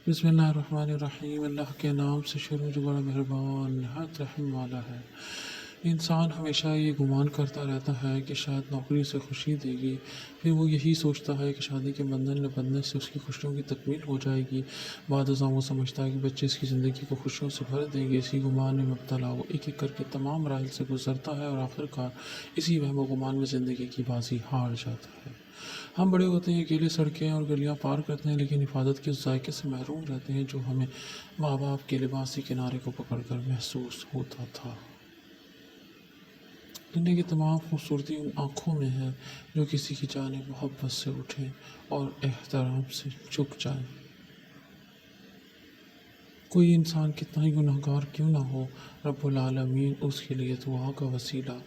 بسم اللہ الرحمن الرحیم۔ اللہ کے نام سے شروع جو بڑا مہربان نہایت رحم والا ہے۔ انسان ہمیشہ یہ گمان کرتا رہتا ہے کہ شاید نوکری سے خوشی دے گی، پھر وہ یہی سوچتا ہے کہ شادی کے بندھن میں بندھن سے اس کی خوشیوں کی تکمیل ہو جائے گی، بعد ازاں وہ سمجھتا ہے کہ بچے اس کی زندگی کو خوشیوں سے بھر دیں گے۔ اسی گمان میں مبتلا وہ ایک ایک کر کے تمام مراحل سے گزرتا ہے اور آخرکار اسی وہم و گمان میں زندگی کی بازی ہار جاتا ہے۔ ہم بڑے ہوتے ہیں، اکیلے سڑکیں اور گلیاں پار کرتے ہیں، لیکن حفاظت کے اس ذائقے سے محروم رہتے ہیں جو ہمیں ماں باپ کے لباسی کنارے کو پکڑ کر محسوس ہوتا تھا۔ دنیا کی تمام خوبصورتی ان آنکھوں میں ہے جو کسی کی جانب محبت سے اٹھیں اور احترام سے جھک جائیں۔ کوئی انسان کتنا ہی گنہگار کیوں نہ ہو، رب العالمین اس کے لیے دعا کا وسیلہ،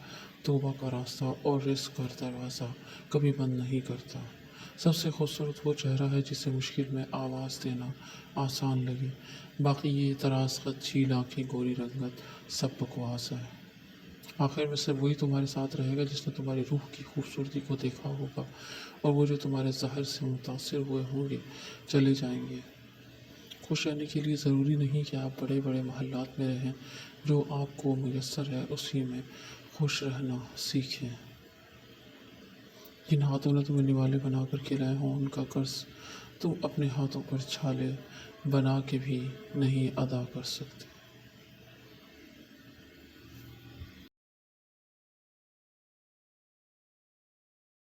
توبہ کا راستہ اور رزق کا دروازہ کبھی بند نہیں کرتا۔ سب سے خوبصورت وہ چہرہ ہے جسے مشکل میں آواز دینا آسان لگے، باقی یہ طراز خط، جھیل آنکھیں، گوری رنگت سب بکواس ہے۔ آخر میں سب وہی تمہارے ساتھ رہے گا جس نے تمہاری روح کی خوبصورتی کو دیکھا ہوگا، اور وہ جو تمہارے ظاہر سے متاثر ہوئے ہوں گے چلے جائیں گے۔ خوش رہنے کے لیے ضروری نہیں کہ آپ بڑے بڑے محلات میں رہیں، جو آپ کو میسر ہے اسی میں خوش رہنا سیکھیں۔ جن ہاتھوں نے تمہیں نوالے بنا کر کھلائے ہوں، ان کا قرض تم اپنے ہاتھوں پر چھالے بنا کے بھی نہیں ادا کر سکتے۔